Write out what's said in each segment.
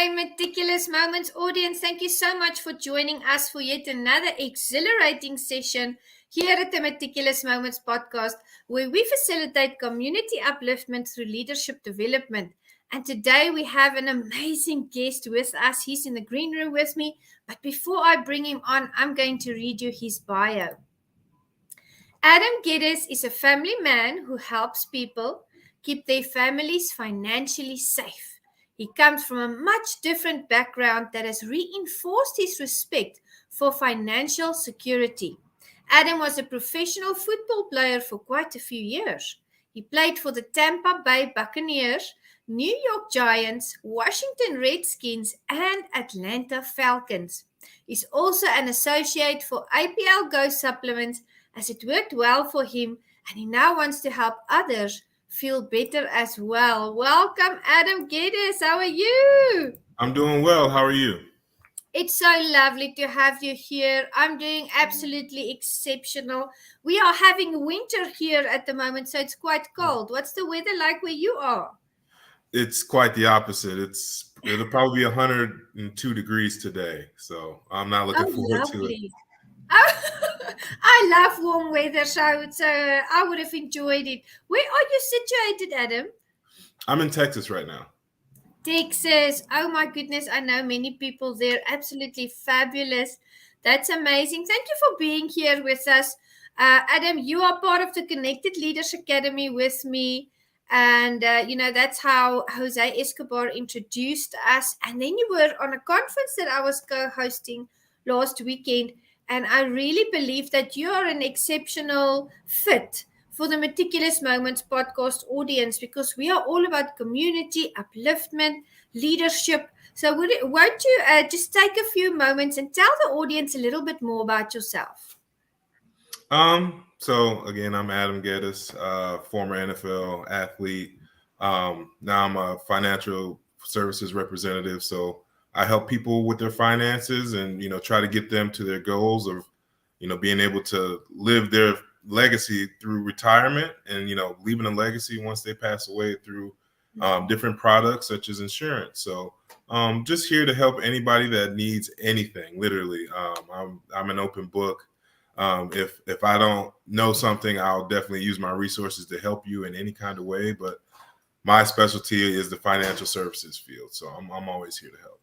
Hey, Meticulous Moments audience, thank you so much for joining us for yet another exhilarating session here at the Meticulous Moments podcast, where we facilitate community upliftment through leadership development. And today we have an amazing guest with us. He's in the green room with me. But before I bring him on, I'm going to read you his bio. Adam Gettis is a family man who helps people keep their families financially safe. He comes from a much different background that has reinforced his respect for financial security. Adam was a professional football player for quite a few years. He played for the Tampa Bay Buccaneers, New York Giants, Washington Redskins, and Atlanta Falcons. He's also an associate for Aplgo Supplements, as it worked well for him, and he now wants to help others feel better as well. Welcome, Adam Gettis. How are you? I'm doing well. How are you? It's so lovely to have you here. I'm doing absolutely exceptional. We are having winter here at the moment, so it's quite cold. What's the weather like where you are? It's quite the opposite. It'll probably be 102 degrees today, so I'm not looking forward to it. Lovely. I love warm weather, so I would have enjoyed it. Where are you situated, Adam? I'm in Texas right now. Texas. Oh my goodness, I know many people there. Absolutely fabulous. That's amazing. Thank you for being here with us. Adam, you are part of the Connected Leaders Academy with me. And, that's how Jose Escobar introduced us. And then you were on a conference that I was co-hosting last weekend. And I really believe that you are an exceptional fit for the Meticulous Moments podcast audience, because we are all about community, upliftment, leadership. So won't you just take a few moments and tell the audience a little bit more about yourself? So again, I'm Adam Gettis, former NFL athlete. Now I'm a financial services representative. So I help people with their finances and, try to get them to their goals of, being able to live their legacy through retirement and, leaving a legacy once they pass away through different products such as insurance. So just here to help anybody that needs anything, literally. I'm an open book. If I don't know something, I'll definitely use my resources to help you in any kind of way. But my specialty is the financial services field. So I'm always here to help.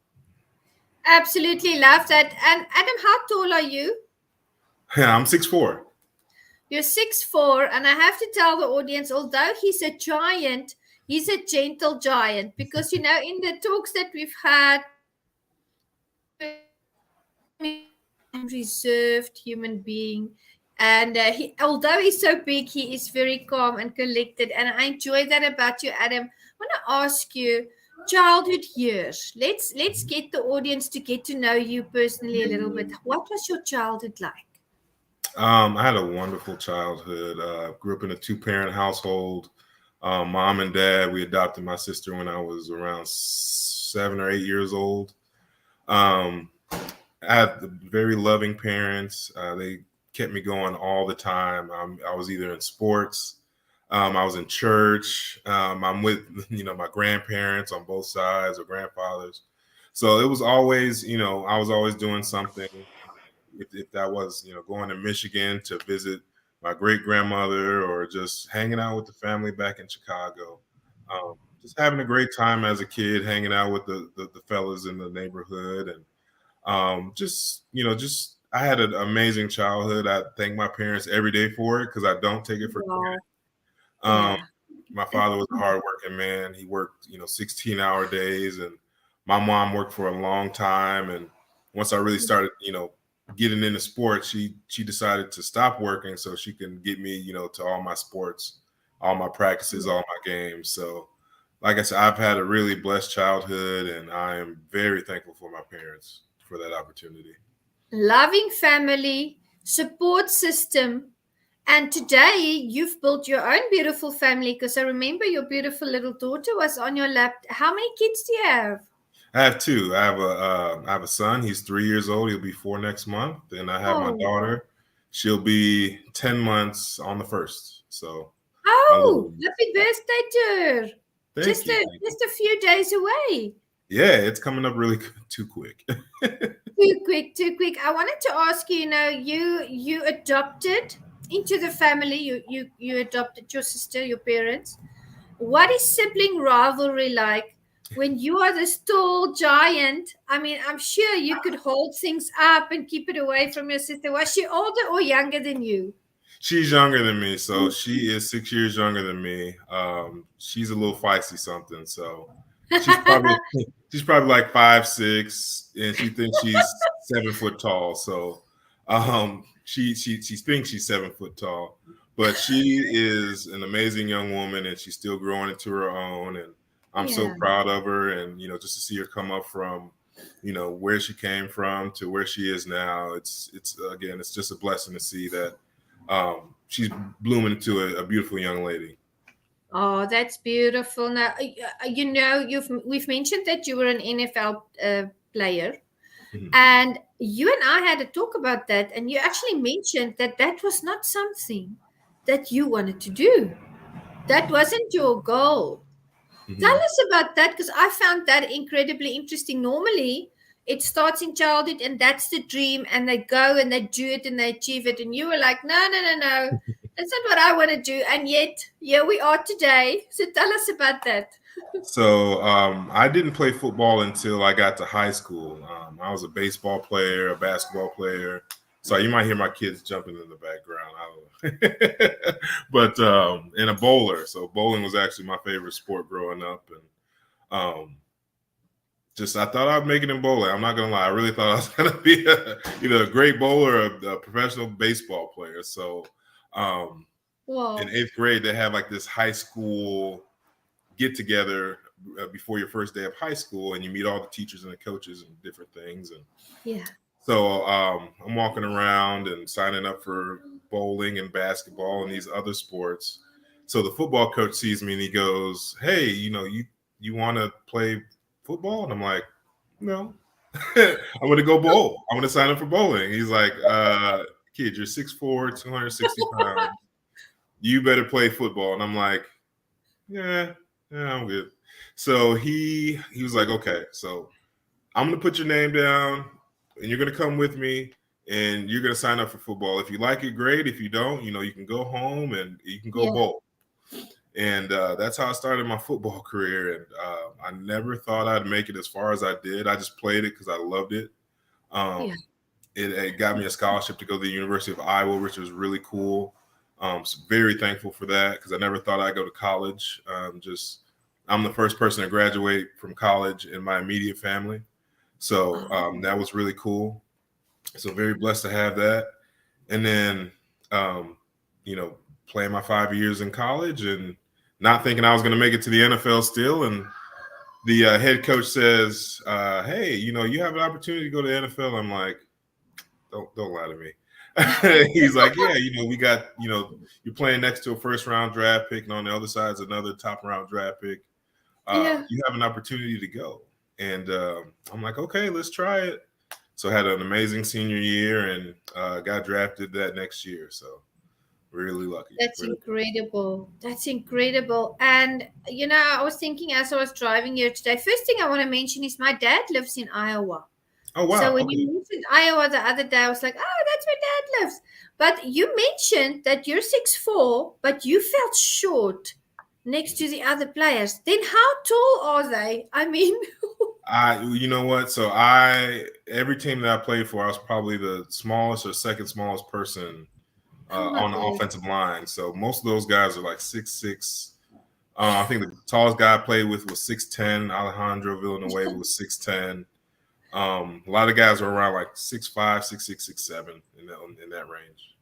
Absolutely love that. And Adam, how tall are you? I'm 6'4". You're 6'4", and I have to tell the audience, although he's a giant, he's a gentle giant, because, in the talks that we've had, and reserved human being. And although he's so big, he is very calm and collected. And I enjoy that about you, Adam. I want to ask you, childhood years. Let's get the audience to get to know you personally a little bit. What was your childhood like? I had a wonderful childhood. Grew up in a 2-parent household. Mom and dad. We adopted my sister when I was around 7 or 8 years old. I had very loving parents. They kept me going all the time. I was either in sports. I was in church. I'm with, my grandparents on both sides or grandfathers. So it was always, I was always doing something. If that was, going to Michigan to visit my great grandmother or just hanging out with the family back in Chicago, just having a great time as a kid, hanging out with the fellas in the neighborhood. And I had an amazing childhood. I thank my parents every day for it because I don't take it for granted. My father was a hardworking man. He worked, 16-hour days, and my mom worked for a long time. And once I really started, getting into sports, she decided to stop working so she can get me, to all my sports, all my practices, all my games. So, like I said, I've had a really blessed childhood, and I am very thankful for my parents for that opportunity. Loving family, support system. And today you've built your own beautiful family, because I remember your beautiful little daughter was on your lap. How many kids do you have? I have 2. I have a son. He's 3 years old. He'll be 4 next month. Then I have my daughter. She'll be 10 months on the 1st. So. Oh, happy birthday to her! Thank you. Just a few days away. Yeah, it's coming up really too quick. Too quick, too quick. I wanted to ask you, you adopted into the family. You adopted your sister, your parents. What is sibling rivalry like when you are this tall giant? I mean, I'm sure you could hold things up and keep it away from your sister. Was she older or younger than you? She's younger than me, so she is 6 years younger than me. She's a little feisty something, so she's probably she's probably like 5'6", and she thinks she's 7 foot tall. So she thinks she's 7 foot tall, but she is an amazing young woman, and she's still growing into her own. And I'm so Yeah. proud of her, and just to see her come up from where she came from to where she is now. It's again, it's just a blessing to see that she's blooming into a beautiful young lady. Oh, that's beautiful. Now, we've mentioned that you were an NFL player, Mhm. and you and I had a talk about that, and you actually mentioned that that was not something that you wanted to do. That wasn't your goal. Tell Mhm. us about that because I found that incredibly interesting. Normally, it starts in childhood and that's the dream, and they go and they do it and they achieve it. And you were like, no, no, no, no, that's not what I want to do. And yet, here we are today. So tell us about that. So I didn't play football until I got to high school. I was a baseball player, a basketball player. So you might hear my kids jumping in the background. I don't know. But and a bowler. So bowling was actually my favorite sport growing up. And just I thought I'd make it in bowling. I'm not gonna lie. I really thought I was gonna be either a great bowler or a professional baseball player. So in Wow. eighth grade, they have like this high school get together before your first day of high school, and you meet all the teachers and the coaches and different things. And Yeah. so I'm walking around and signing up for bowling and basketball and these other sports. So the football coach sees me and he goes, "Hey, you want to play football?" And I'm like, "No, I'm going to go bowl. I'm going to sign up for bowling." He's like, "Kid, you're 6'4", 260 pounds. You better play football." And I'm like, "Yeah, yeah, I'm good." So he was like, "Okay, so I'm gonna put your name down, and you're gonna come with me, and you're gonna sign up for football. If you like it, great. If you don't, you can go home and you can go Yeah. bowl." And that's how I started my football career. And I never thought I'd make it as far as I did. I just played it because I loved it. Yeah. Um, it got me a scholarship to go to the University of Iowa, which was really cool. So very thankful for that because I never thought I'd go to college. I'm the first person to graduate from college in my immediate family. So Oh, that was really cool. So very blessed to have that. And then, um, you know, playing my 5 years in college and not thinking I was going to make it to the NFL still. And the head coach says, "Hey, you have an opportunity to go to the NFL." I'm like, "Don't lie to me." He's like, "Yeah, we got, you're playing next to a first round draft pick, and on the other side is another top round draft pick. yeah. You have an opportunity to go." And I'm like, "Okay, let's try it." So I had an amazing senior year and got drafted that next year. So really lucky. That's Really. incredible. That's incredible. And, I was thinking as I was driving here today, first thing I want to mention is my dad lives in Iowa. Oh So wow. when Okay. you mentioned Iowa the other day, I was like, oh, that's where dad lives. But you mentioned that you're 6'4", but you felt short next to the other players. Then how tall are they? I mean, You know what? So every team that I played for, I was probably the smallest or second smallest person oh my on the word. offensive line. So most of those guys are like 6'6". I think the tallest guy I played with was 6'10". Alejandro Villanueva was 6'10". A lot of guys are around like 6'5", 6'6", 6'7", in that range.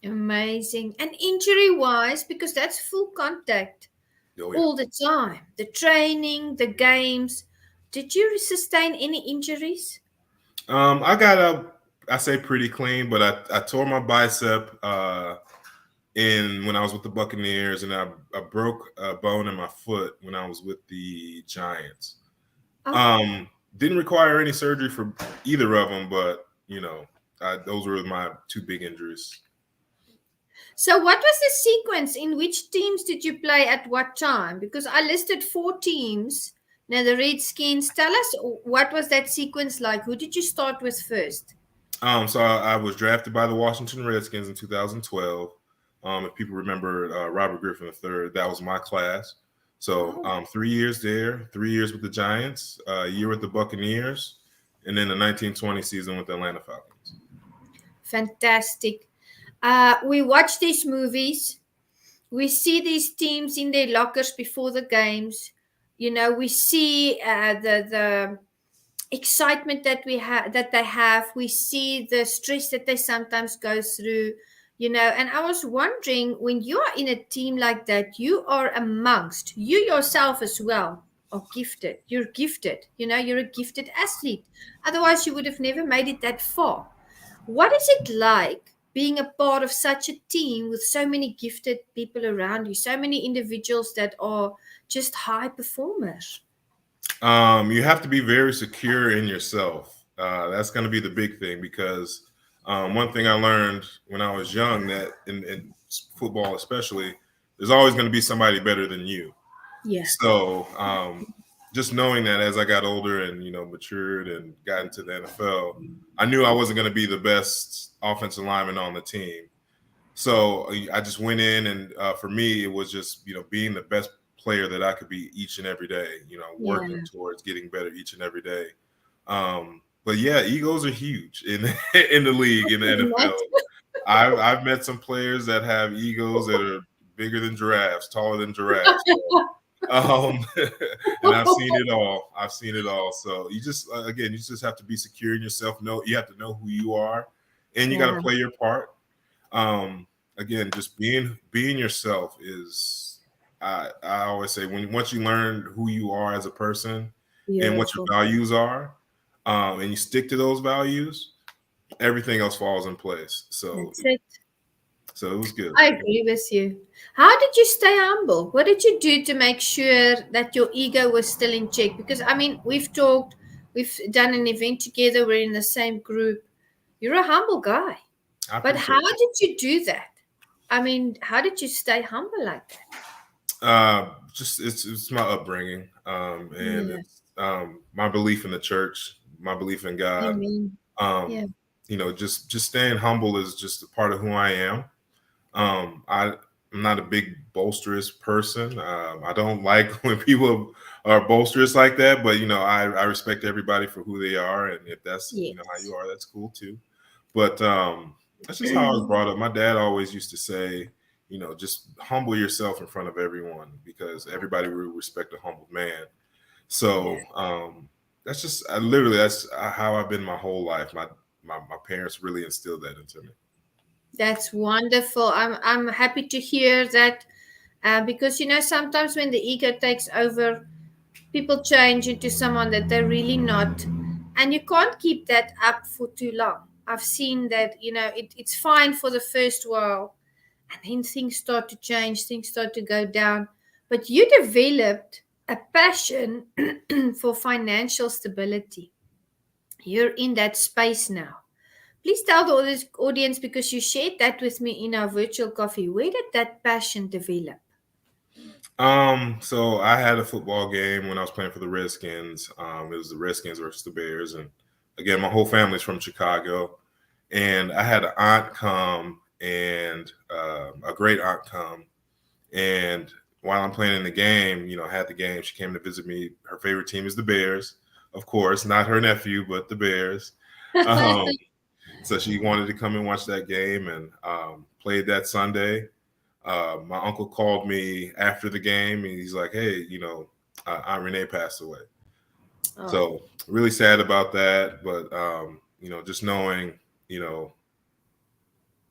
Amazing. And injury wise, because that's full contact Oh yeah. all the time, the training, the games. Did you sustain any injuries? I got up, I say pretty clean, but I tore my bicep in when I was with the Buccaneers, and I broke a bone in my foot when I was with the Giants. Oh, Didn't require any surgery for either of them, but those were my two big injuries. so what was the sequence? In which teams did you play at what time? Because I listed 4 teams Now, the Redskins, tell us, what was that sequence like? Who did you start with first? So I was drafted by the Washington Redskins in 2012. If people remember Robert Griffin III, that was my class. So Oh, 3 years there, 3 years with the Giants, a year with the Buccaneers, and then the 1920 season with the Atlanta Falcons. fantastic. We watch these movies. We see these teams in their lockers before the games. We see the excitement that we have, that they have. We see the stress that they sometimes go through. And I was wondering, when you are in a team like that, you are amongst you yourself as well are gifted. You're gifted. You're a gifted athlete. Otherwise, you would have never made it that far. What is it like being a part of such a team with so many gifted people around you, so many individuals that are just high performers? You have to be very secure in yourself. That's going to be the big thing because one thing I learned when I was young, that in football especially, there's always going to be somebody better than you. Yeah. So just knowing that as I got older and matured and got into the NFL, I knew I wasn't going to be the best offensive lineman on the team. So I just went in, and for me, it was just being the best player that I could be each and every day. Yeah. Working towards getting better each and every day. But yeah, egos are huge in in the league, in the NFL. I've met some players that have egos that are bigger than giraffes, taller than giraffes. Um, and I've seen it all. I've seen it all. So you just again, you just have to be secure in yourself. You have to know who you are, and you got to Yeah. play your part. Again, just being yourself is. I always say once you learn who you are as a person and what your Beautiful. values are, and you stick to those values, everything else falls in place. So That's it. it was good. I agree with you. How did you stay humble? What did you do to make sure that your ego was still in check? Because, I mean, we've talked, we've done an event together, we're in the same group. You're a humble guy. I But appreciate how it. did you do that? I mean, how did you stay humble like that? Just it's my upbringing, and Yeah. it's my belief in the church, my belief in God. Amen. Yeah. Um, just staying humble is just a part of who I am. I'm not a big boisterous person. I don't like when people are boisterous like that, but I respect everybody for who they are, and if that's how Yes. you are, that's cool too. But that's just how I was brought up. My dad always used to say, just humble yourself in front of everyone because everybody will respect a humble man. Yeah. So that's just literally that's how I've been my whole life. My parents really instilled that into me. That's wonderful. I'm happy to hear that, because sometimes when the ego takes over, people change into someone that they're really not, and you can't keep that up for too long. I've seen that. It's fine for the first while, and then things start to change, things start to go down. But you developed a passion for financial stability. You're in that space now. Please tell the audience, because you shared that with me in our virtual coffee. Where did that passion develop? So I had a football game when I was playing for the Redskins. It was the Redskins versus the Bears, and again, my whole family's from Chicago. And I had an aunt come and a great aunt come, and while I'm playing in the game, I had the game. She came to visit me. Her favorite team is the Bears, of course, not her nephew, but the Bears. Um, so she wanted to come and watch that game, and played that Sunday. My uncle called me after the game, and he's like, "Hey, Aunt Renee passed away." Oh, So really sad about that, but just knowing,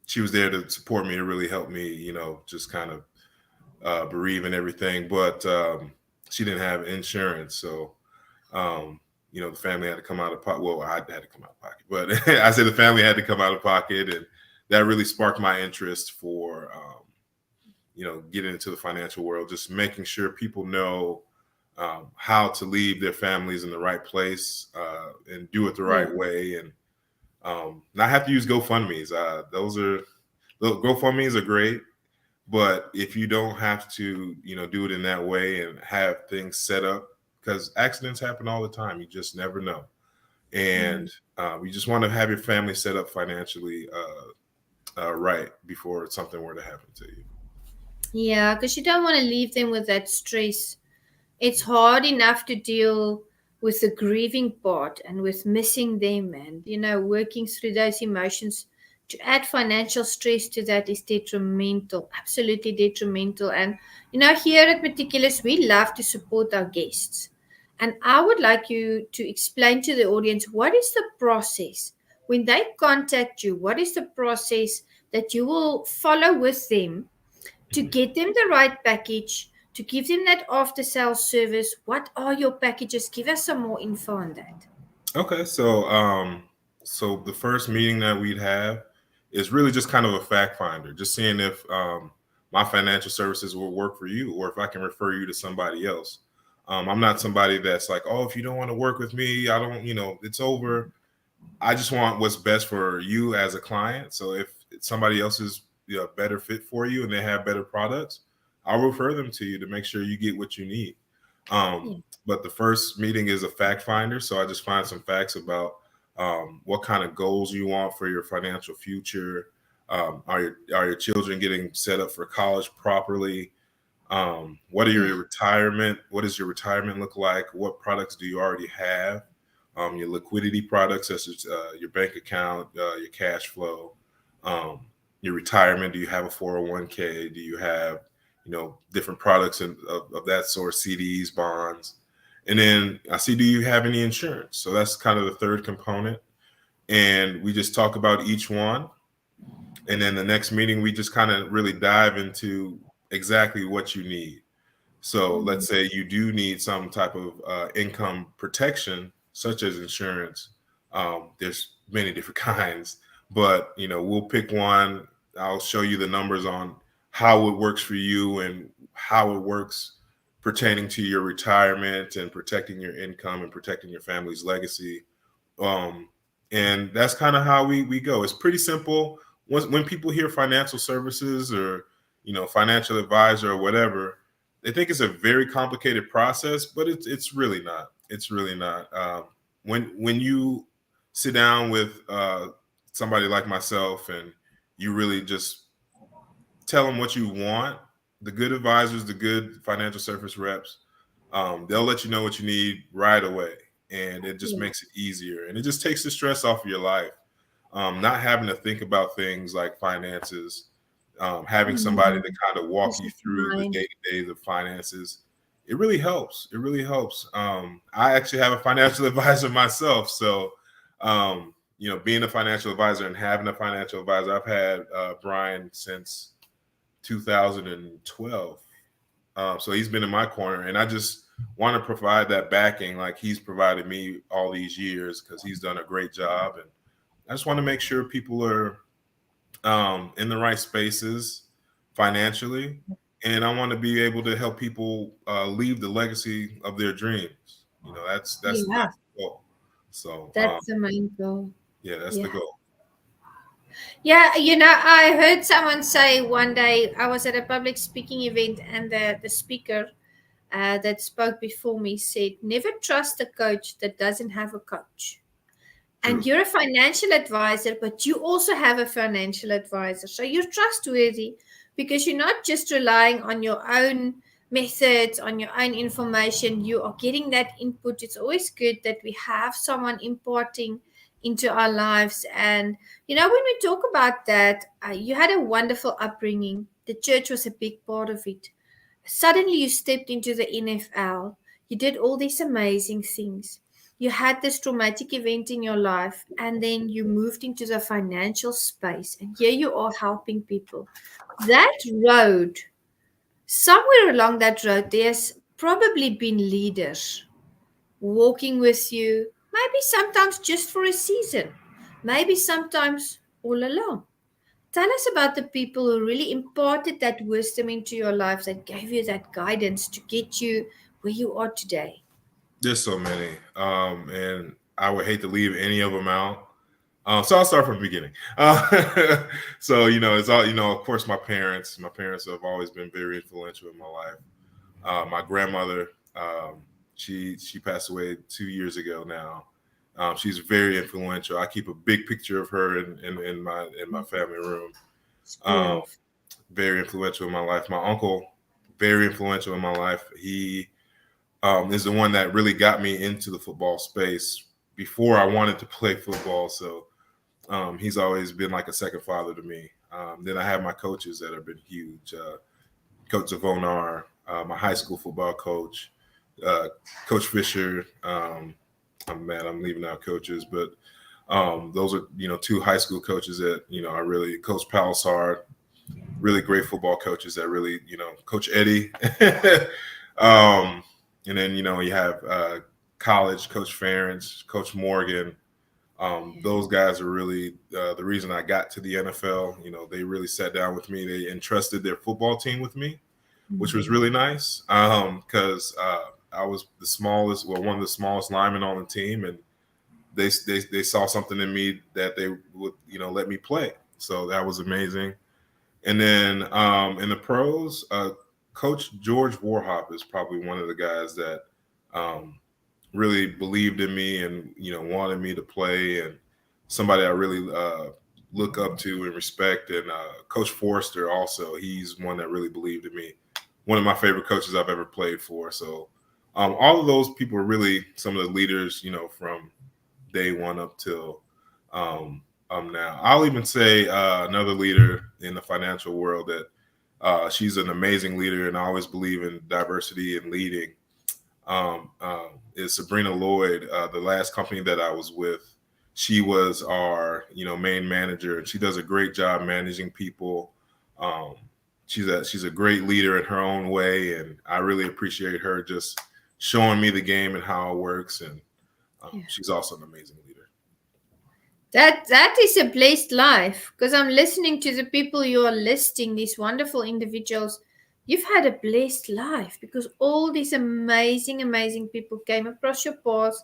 she was there to support me, to really help me, just kind of bereave and everything. But she didn't have insurance, so the family had to come out of pocket. Well, I had to come out of pocket, but I said the family had to come out of pocket, and that really sparked my interest for getting into the financial world, just making sure people know how to leave their families in the right place and do it the yeah. right way, and not have to use GoFundMe's. GoFundMe's are great, but if you don't have to, do it in that way and have things set up because accidents happen all the time. You just never know. And you just want to have your family set up financially right before something were to happen to you. Yeah, because you don't want to leave them with that stress. It's hard enough to deal with the grieving part and with missing them, and working through those emotions. To add financial stress to that is detrimental, absolutely detrimental. And here at Meticulous, we love to support our guests. And I would like you to explain to the audience, what is the process when they contact you? What is the process that you will follow with them to get them the right package, to give them that after sales service? What are your packages? Give us some more info on that. Okay, so the first meeting that we'd have is really just kind of a fact finder, just seeing if my financial services will work for you, or if I can refer you to somebody else. I'm not somebody that's like, oh, if you don't want to work with me, I don't, it's over. I just want what's best for you as a client. So if somebody else is a better fit for you and they have better products, I'll refer them to you to make sure you get what you need. But the first meeting is a fact finder. So I just find some facts about what kind of goals you want for your financial future. Are your children getting set up for college properly? What does your retirement look like? What products do you already have? Your liquidity products, such as your bank account, your cash flow, your retirement. Do you have a 401k? Do you have, different products of that sort, CDs, bonds? And then I see, do you have any insurance? So that's kind of the third component. And we just talk about each one. And then the next meeting, we just kind of really dive into exactly what you need. So let's say you do need some type of income protection, such as insurance. There's many different kinds, but we'll pick one. I'll show you the numbers on how it works for you and how it works pertaining to your retirement and protecting your income and protecting your family's legacy. And that's kind of how we go. It's pretty simple. When people hear financial services or financial advisor or whatever, they think it's a very complicated process, but it's really not. It's really not. When you sit down with somebody like myself and you really just tell them what you want, the good advisors, the good financial service reps, they'll let you know what you need right away, and it just makes it easier, and it just takes the stress off of your life. Not having to think about things like finances, having somebody to kind of walk you through the day-to-day of finances, it really helps. It really helps. I actually have a financial advisor myself. So, being a financial advisor and having a financial advisor, I've had Brian since 2012. So he's been in my corner, and I just want to provide that backing like he's provided me all these years, because he's done a great job. And I just want to make sure people are in the right spaces financially, and I want to be able to help people leave the legacy of their dreams. That's the goal. So That's the main goal. Yeah, that's the goal. Yeah, I heard someone say one day, I was at a public speaking event, and the speaker that spoke before me said, never trust a coach that doesn't have a coach. And you're a financial advisor, but you also have a financial advisor. So you're trustworthy because you're not just relying on your own methods, on your own information. You are getting that input. It's always good that we have someone imparting into our lives. And, when we talk about that, you had a wonderful upbringing. The church was a big part of it. Suddenly you stepped into the NFL. You did all these amazing things. You had this traumatic event in your life, and then you moved into the financial space, and here you are helping people. That road, somewhere along that road, there's probably been leaders walking with you, maybe sometimes just for a season, maybe sometimes all along. Tell us about the people who really imparted that wisdom into your lives, that gave you that guidance to get you where you are today. There's so many, and I would hate to leave any of them out. So I'll start from the beginning. So it's all of course, my parents. My parents have always been very influential in my life. My grandmother, She passed away 2 years ago now. She's very influential. I keep a big picture of her in my family room. It's Um, beautiful. very influential in my life. My uncle, very influential in my life. He is the one that really got me into the football space before I wanted to play football. So he's always been like a second father to me. Then I have my coaches that have been huge. Coach Zavonar, my high school football coach, uh, Coach Fisher. I'm mad I'm leaving out coaches, but those are two high school coaches that I really Coach Palisard, really great football coaches that really Coach Eddie, um, and then you have college Coach Ferentz, Coach Morgan. Those guys are really the reason I got to the NFL. They really sat down with me. They entrusted their football team with me, which was really nice because I was one of the smallest linemen on the team, and they saw something in me that they would let me play. So that was amazing. And then in the pros, Coach George Warhop is probably one of the guys that um, really believed in me and wanted me to play, and somebody I really look up to and respect. And Coach Forrester also, he's one that really believed in me. One of my favorite coaches I've ever played for. So all of those people are really some of the leaders, from day one up till now. I'll even say another leader in the financial world that she's an amazing leader, and I always believe in diversity and leading. Is Sabrina Lloyd, the last company that I was with. She was our main manager, and she does a great job managing people. Um, she's a great leader in her own way, and I really appreciate her just showing me the game and how it works. And she's also an amazing leader. That is a blessed life, because I'm listening to the people you are listing, these wonderful individuals. You've had a blessed life because all these amazing people came across your path,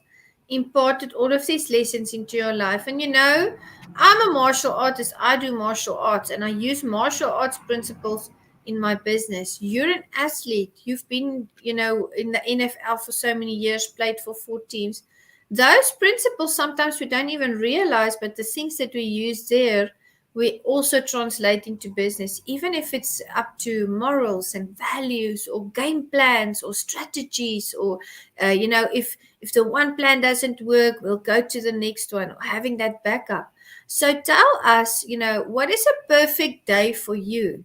imparted all of these lessons into your life. And I'm a martial artist. I do martial arts and I use martial arts principles in my business. You're an athlete. You've been, in the NFL for so many years, played for 4 teams. Those principles sometimes we don't even realize, but the things that we use there, we also translate into business, even if it's up to morals and values or game plans or strategies, or if the one plan doesn't work, we'll go to the next one, or having that backup. So tell us, what is a perfect day for you?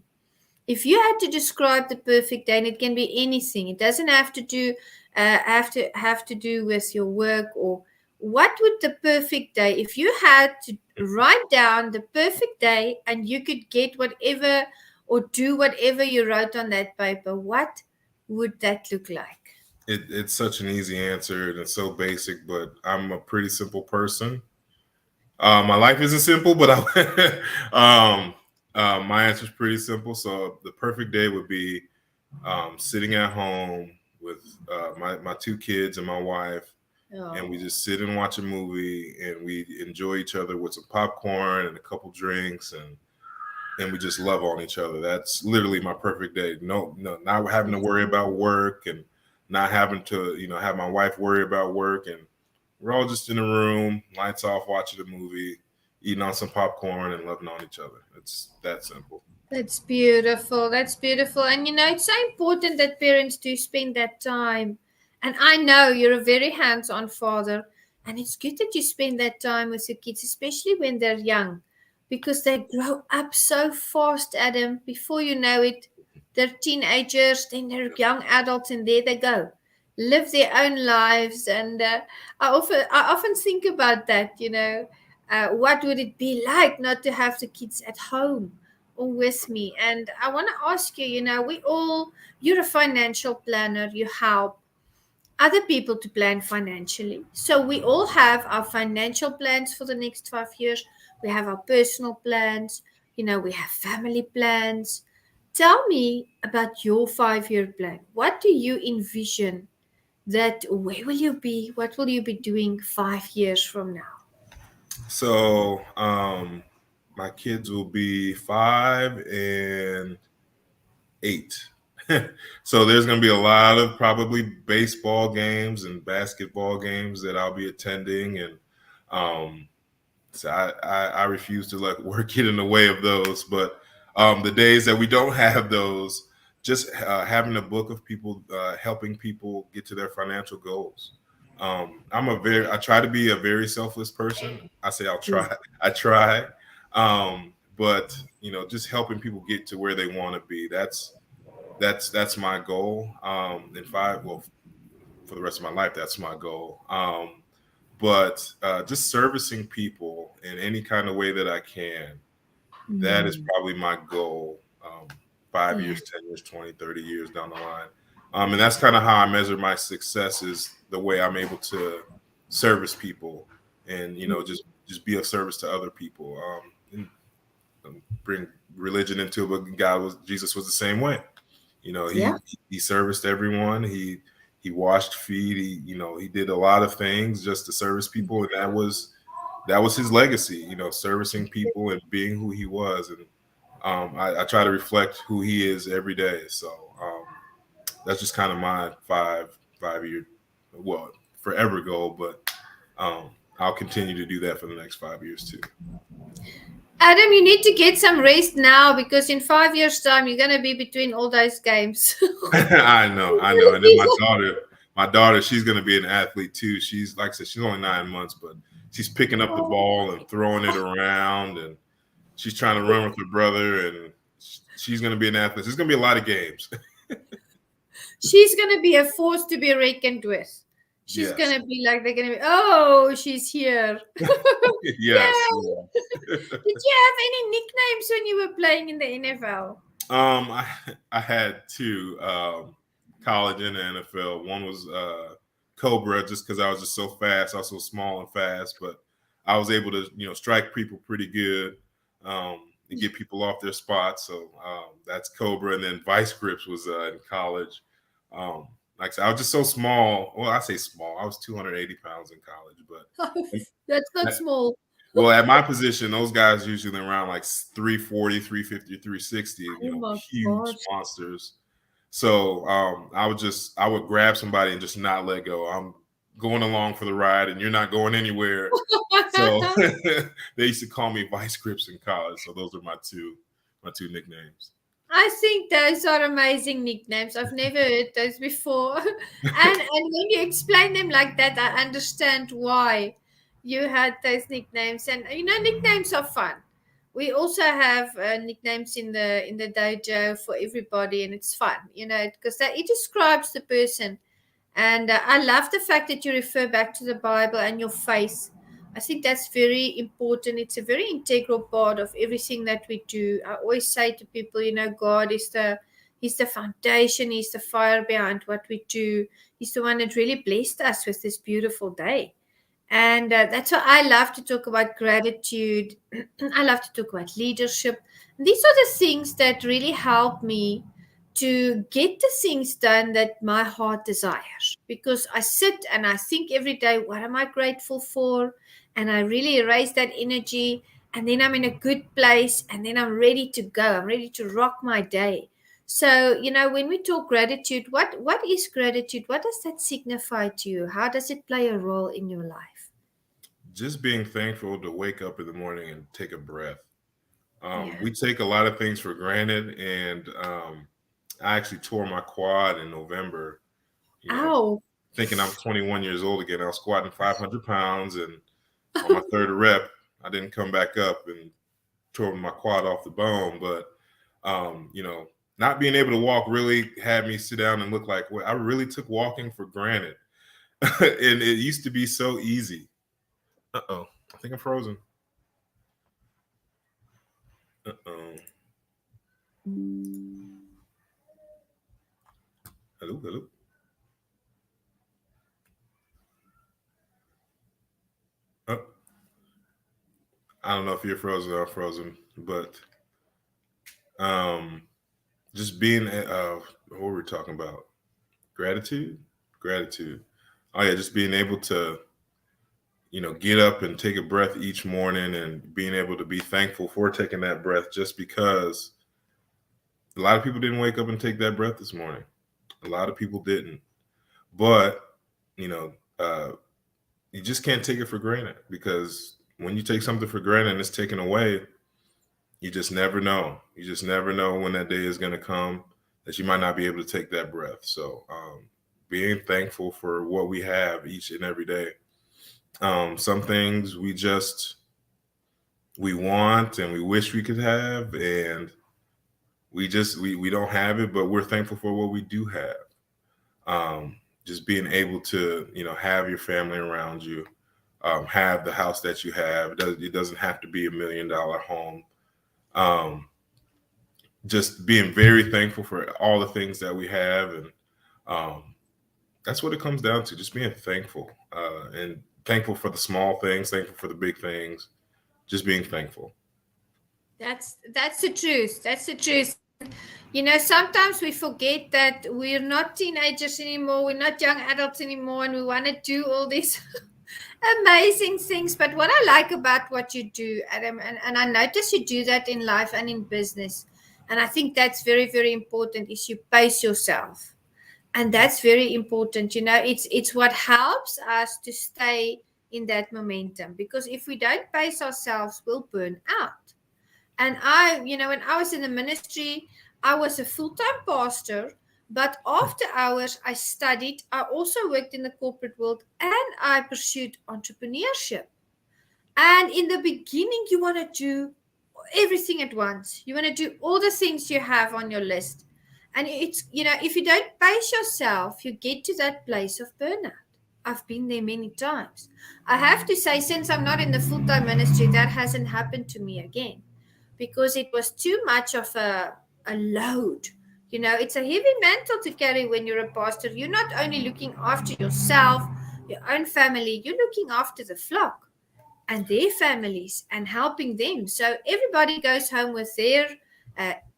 If you had to describe the perfect day, and it can be anything, it doesn't have to do with your work, or what would the perfect day, if you had to write down the perfect day and you could get whatever or do whatever you wrote on that paper, what would that look like? It's such an easy answer and it's so basic, but I'm a pretty simple person. My life isn't simple, but my answer is pretty simple. So the perfect day would be sitting at home with my two kids and my wife, and we just sit and watch a movie, and we enjoy each other with some popcorn and a couple drinks, and we just love on each other. That's literally my perfect day. No, not having to worry about work, and not having to have my wife worry about work, and we're all just in a room, lights off, watching a movie, eating on some popcorn, and loving on each other. It's that simple. That's beautiful. That's beautiful. And it's so important that parents do spend that time. And I know you're a very hands on father. And it's good that you spend that time with your kids, especially when they're young, because they grow up so fast, Adam. Before you know it, they're teenagers, then they're young adults, and there they go. Live their own lives. And I often think about that, what would it be like not to have the kids at home or with me? And I want to ask you, you're a financial planner, you help other people to plan financially. So we all have our financial plans for the next 5 years. We have our personal plans, we have family plans. Tell me about your 5-year plan. What do you envision, that where will you be? What will you be doing 5 years from now? So my kids will be 5 and 8. So there's going to be a lot of probably baseball games and basketball games that I'll be attending, and so I refuse to let work get in the way of those. But the days that we don't have those, just having a book of people helping people get to their financial goals. I try to be a very selfless person. I say I'll try. I try. But just helping people get to where they want to be. That's my goal. For the rest of my life, that's my goal. But just servicing people in any kind of way that I can, that is probably my goal. 5 years, 10 years, 20, 30 years down the line. And that's kind of how I measure my success, is the way I'm able to service people and, just be of service to other people. And bring religion into it, but Jesus was the same way. He serviced everyone. He washed feet. He did a lot of things just to service people, and that was his legacy. Servicing people and being who he was. And I try to reflect who he is every day. So that's just kind of my 5 year, forever goal. But I'll continue to do that for the next 5 years too. Adam, you need to get some rest now, because in 5 years' time, you're going to be between all those games. I know. And then my daughter, she's going to be an athlete too. She's, like I said, she's only 9 months, but she's picking up the ball and throwing it around, and she's trying to run with her brother, and she's going to be an athlete. There's going to be a lot of games. She's going to be a force to be reckoned with. She's going to be like, they're going to be, oh, she's here. Yes. Yeah. Did you have any nicknames when you were playing in the NFL? I had two, college and the NFL. One was Cobra, just because I was just so fast. I was so small and fast, but I was able to, strike people pretty good and get people off their spots. So that's Cobra. And then Vice Grips was in college. Like I said, I was just so small. Well, I say small. I was 280 pounds in college, but that's not small. Well, at my position, those guys usually around like 340, 350, 360, huge monsters. So I would grab somebody and just not let go. I'm going along for the ride and you're not going anywhere. So they used to call me Vice Grips in college. So those are my two nicknames. I think those are amazing nicknames. I've never heard those before. and when you explain them like that, I understand why you had those nicknames. And nicknames are fun. We also have nicknames in the dojo for everybody, and it's fun, because it describes the person. And I love the fact that you refer back to the Bible and your faith. I think that's very important. It's a very integral part of everything that we do. I always say to people, God is He's the foundation. He's the fire behind what we do. He's the one that really blessed us with this beautiful day. And that's why I love to talk about gratitude. I love to talk about leadership. These are the things that really help me to get the things done that my heart desires. Because I sit and I think every day, what am I grateful for? And I really raise that energy. And then I'm in a good place. And then I'm ready to go. I'm ready to rock my day. So, when we talk gratitude, what is gratitude? What does that signify to you? How does it play a role in your life? Just being thankful to wake up in the morning and take a breath. We take a lot of things for granted, and I actually tore my quad in November. Ow! Thinking I'm 21 years old again. I was squatting 500 pounds, and on my third rep, I didn't come back up and tore my quad off the bone. But not being able to walk really had me sit down and look like, well, I really took walking for granted. And it used to be so easy. Uh-oh. I think I'm frozen. Uh-oh. Hello. Oh. I don't know if you're frozen or I'm frozen, but just being what were we talking about? Gratitude. Oh yeah, just being able to get up and take a breath each morning, and being able to be thankful for taking that breath, just because A lot of people didn't wake up and take that breath this morning. A lot of people didn't. But, you know, you just can't take it for granted, because when you take something for granted and it's taken away, you just never know. You just never know when that day is going to come that you might not be able to take that breath. So being thankful for what we have each and every day. Some things we want and we wish we could have, and we don't have it, but we're thankful for what we do have. Just being able to, have your family around you, have the house that you have. It doesn't have to be $1 million home. Just being very thankful for all the things that we have. And that's what it comes down to, just being thankful, and thankful for the small things, thankful for the big things, just being thankful. That's the truth. That's the truth. Sometimes we forget that we're not teenagers anymore. We're not young adults anymore, and we want to do all these amazing things. But what I like about what you do, Adam, and I notice you do that in life and in business, and I think that's very, very important, is you pace yourself. And that's very important. It's what helps us to stay in that momentum, because if we don't pace ourselves, we'll burn out. And when I was in the ministry, I was a full-time pastor, but after hours I studied. I also worked in the corporate world, and I pursued entrepreneurship. And in the beginning, you want to do everything at once. You want to do all the things you have on your list. And it's, if you don't pace yourself, you get to that place of burnout. I've been there many times. I have to say, since I'm not in the full-time ministry, that hasn't happened to me again, because it was too much of a load. It's a heavy mantle to carry when you're a pastor. You're not only looking after yourself, your own family, you're looking after the flock and their families and helping them. So everybody goes home with their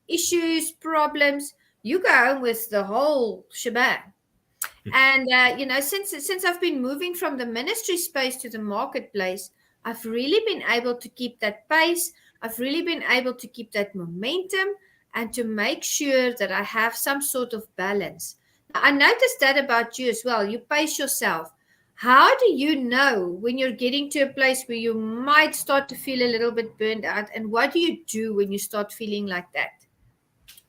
issues, problems. You go home with the whole shebang. And since I've been moving from the ministry space to the marketplace, I've really been able to keep that pace. I've really been able to keep that momentum, and to make sure that I have some sort of balance. Now, I noticed that about you as well. You pace yourself. How do you know when you're getting to a place where you might start to feel a little bit burned out? And what do you do when you start feeling like that?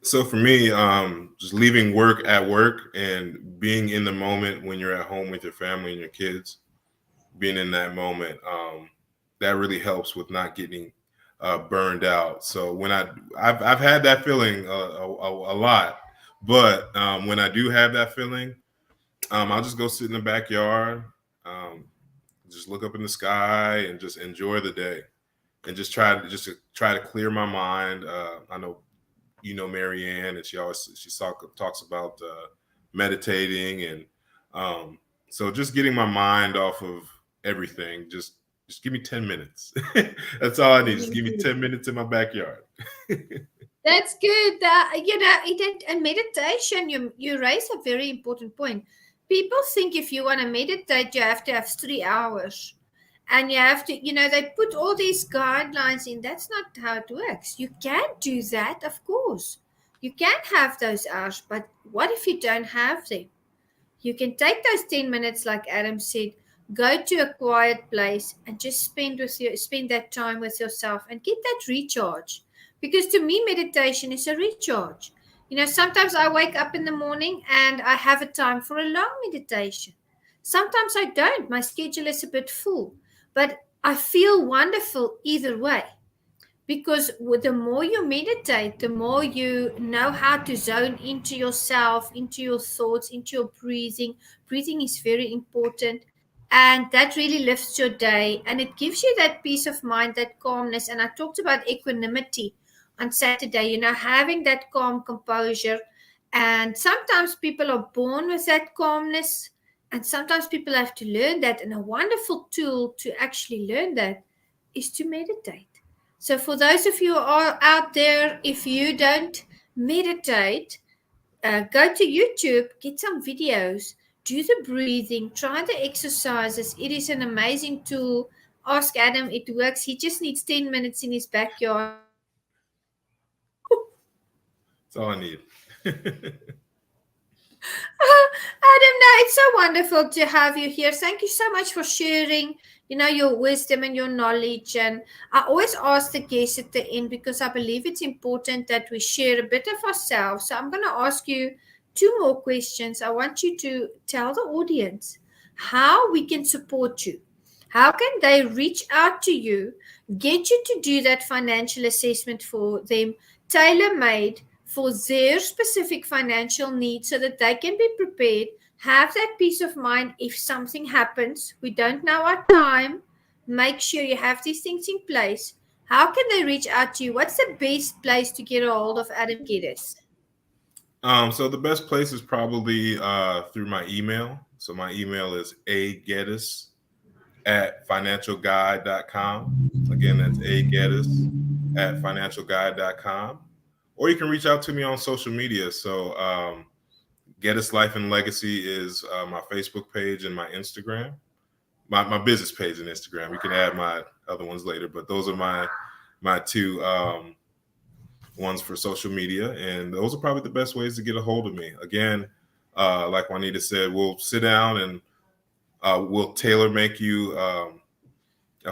So for me, just leaving work at work and being in the moment when you're at home with your family and your kids, being in that moment, that really helps with not getting burned out. So when I've had that feeling a lot, but when I do have that feeling, I'll just go sit in the backyard, just look up in the sky and just enjoy the day, and just try to clear my mind. I know Marianne, and she talks about meditating, and so just getting my mind off of everything. Just give me 10 minutes. That's all I need. Just give me 10 minutes in my backyard. That's good. And meditation, you raise a very important point. People think if you want to meditate, you have to have 3 hours. And you have to, they put all these guidelines in. That's not how it works. You can do that, of course. You can have those hours, but what if you don't have them? You can take those 10 minutes, like Adam said, go to a quiet place and just spend that time with yourself and get that recharge. Because to me, meditation is a recharge. Sometimes I wake up in the morning and I have a time for a long meditation. Sometimes I don't. My schedule is a bit full. But I feel wonderful either way, because the more you meditate, the more you know how to zone into yourself, into your thoughts, into your breathing. Breathing is very important, and that really lifts your day, and it gives you that peace of mind, that calmness. And I talked about equanimity on Saturday, having that calm composure. And sometimes people are born with that calmness, and sometimes people have to learn that. And a wonderful tool to actually learn that is to meditate. So for those of you who are out there, if you don't meditate, go to YouTube, get some videos, do the breathing, try the exercises. It is an amazing tool. Ask Adam, it works. He just needs 10 minutes in his backyard. all I need. Adam, no, it's so wonderful to have you here. Thank you so much for sharing, your wisdom and your knowledge. And I always ask the guests at the end because I believe it's important that we share a bit of ourselves. So I'm going to ask you two more questions. I want you to tell the audience how we can support you. How can they reach out to you, get you to do that financial assessment for them, tailor-made for their specific financial needs so that they can be prepared, have that peace of mind if something happens. We don't know our time. Make sure you have these things in place. How can they reach out to you? What's the best place to get a hold of Adam Gettis? So the best place is probably through my email. So my email is agettis@financialguide.com. Again, that's agettis@financialguide.com. Or you can reach out to me on social media. So Gettis Life and Legacy is my Facebook page and my Instagram. My business page and Instagram. You can add my other ones later, but those are my two ones for social media, and those are probably the best ways to get a hold of me. Again, like Juanita said, we'll sit down and we'll tailor make you a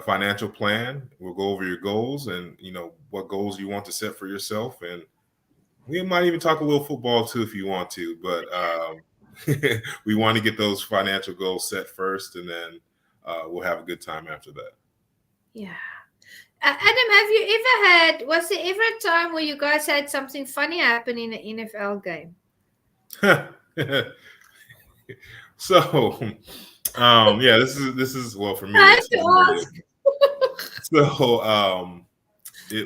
financial plan. We'll go over your goals and what goals you want to set for yourself, and we might even talk a little football too if you want to. But we want to get those financial goals set first, and then we'll have a good time after that. Yeah. Adam, was there ever a time where you guys had something funny happen in an NFL game? So, yeah, this is well for me. So,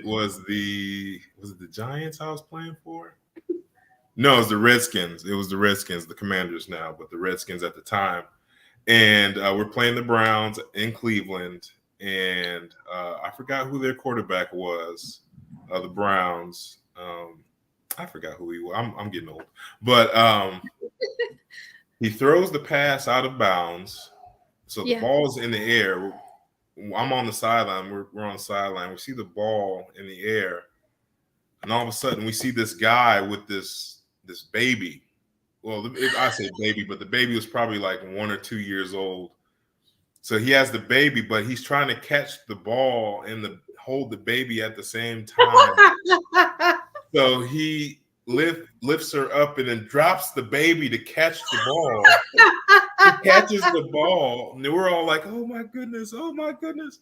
was it the Giants I was playing for? No, it was the Redskins. It was the Redskins, the Commanders now, but the Redskins at the time. And we're playing the Browns in Cleveland. And I forgot who their quarterback was, the Browns. I forgot who he was. I'm getting old. But he throws the pass out of bounds. So the ball's in the air. I'm on the sideline. We're on the sideline. We see the ball in the air. And all of a sudden, we see this guy with this baby. Well, I say baby, but the baby was probably like 1 or 2 years old. So he has the baby, but he's trying to catch the ball and hold the baby at the same time. So he lifts her up and then drops the baby to catch the ball. He catches the ball, and we're all like, "Oh my goodness! Oh my goodness!"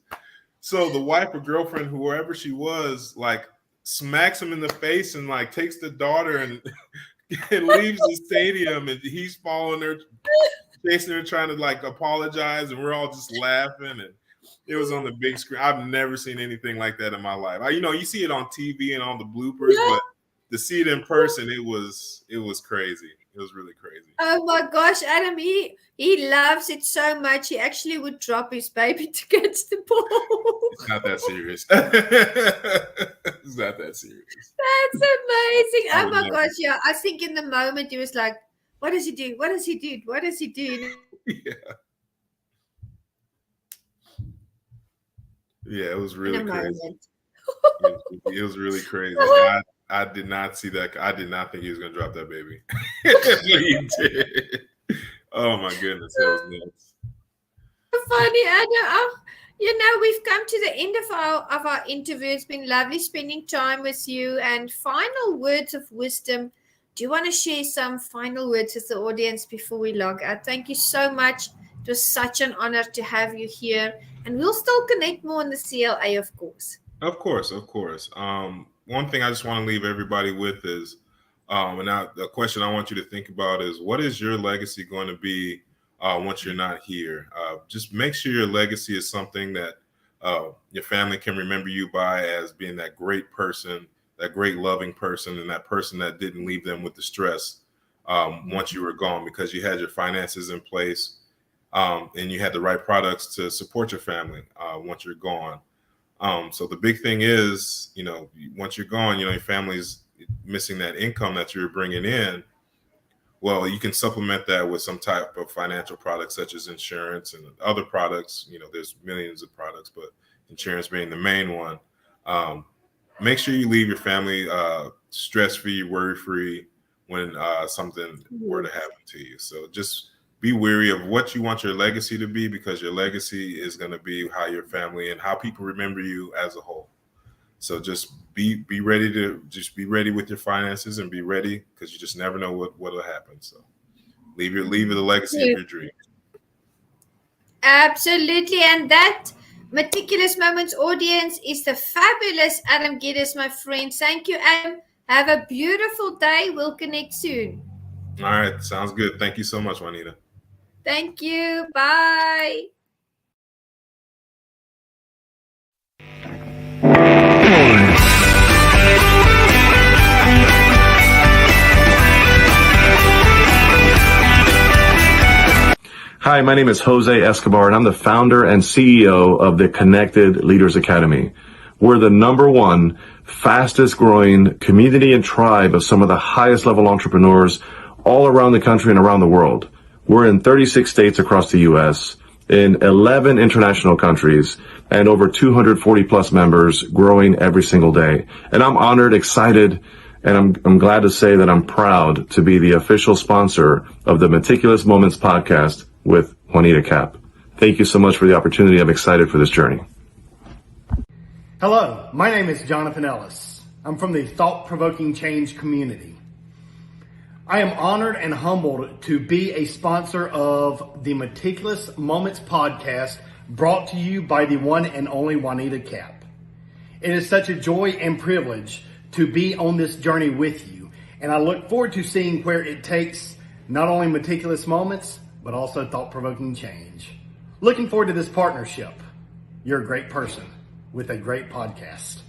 So the wife or girlfriend, whoever she was, like smacks him in the face and like takes the daughter and leaves the stadium, and he's following her, chasing her, trying to like apologize, and we're all just laughing. And it was on the big screen. I've never seen anything like that in my life. You see it on TV and on the bloopers, but to see it in person, it was crazy. It was really crazy. Oh my gosh, Adam, he loves it so much. He actually would drop his baby to catch the ball. It's not that serious. It's not that serious. That's amazing. Oh my gosh, yeah. I think in the moment he was like, what does he do? What does he do? What does he do? Yeah. Yeah, it was really crazy. It was really crazy. I did not see that. I did not think he was going to drop that baby. He did. Oh my goodness, that was nuts. Funny, Adam. We've come to the end of our interview. It's been lovely spending time with you. And final words of wisdom. Do you want to share some final words with the audience before we log out? Thank you so much. It was such an honor to have you here. And we'll still connect more on the CLA, of course. Of course. One thing I just want to leave everybody with is, and now the question I want you to think about is, what is your legacy going to be once you're not here? Just make sure your legacy is something that your family can remember you by as being that great person, that great loving person, and that person that didn't leave them with the stress once you were gone, because you had your finances in place and you had the right products to support your family once you're gone. So the big thing is, once you're gone, your family's missing that income that you're bringing in. Well, you can supplement that with some type of financial product, such as insurance and other products. There's millions of products, but insurance being the main one. Make sure you leave your family stress-free, worry-free when something were to happen to you. So just be wary of what you want your legacy to be, because your legacy is going to be how your family and how people remember you as a whole. So just be ready with your finances, and be ready, because you just never know what will happen. So leave the legacy of your dream. Absolutely. And that, Meticulous Moments audience, is the fabulous Adam Gettis, my friend. Thank you, Adam. Have a beautiful day. We'll connect soon. All right. Sounds good. Thank you so much, Juanita. Thank you. Bye. Hi, my name is Jose Escobar, and I'm the founder and CEO of the Connected Leaders Academy. We're the #1 fastest growing community and tribe of some of the highest level entrepreneurs all around the country and around the world. We're in 36 states across the U.S., in 11 international countries, and over 240 plus members, growing every single day. And I'm honored, excited, and I'm glad to say that I'm proud to be the official sponsor of the Meticulous Moments podcast with Juanita Kapp. Thank you so much for the opportunity. I'm excited for this journey. Hello, my name is Jonathan Ellis. I'm from the Thought Provoking Change community. I am honored and humbled to be a sponsor of the Meticulous Moments podcast, brought to you by the one and only Juanita Kapp. It is such a joy and privilege to be on this journey with you, and I look forward to seeing where it takes not only Meticulous Moments, but also thought-provoking change. Looking forward to this partnership. You're a great person with a great podcast.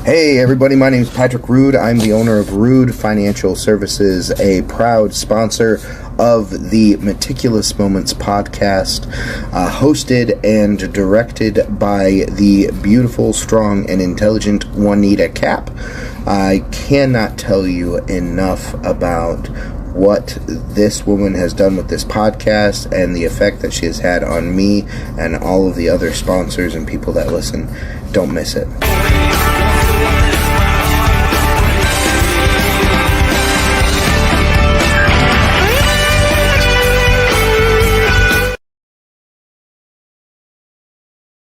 Hey everybody, my name is Patrick Rude. I'm the owner of Rude Financial Services, a proud sponsor of the Meticulous Moments podcast, hosted and directed by the beautiful, strong, and intelligent Juanita Kapp. I cannot tell you enough about what this woman has done with this podcast and the effect that she has had on me and all of the other sponsors and people that listen. Don't miss it.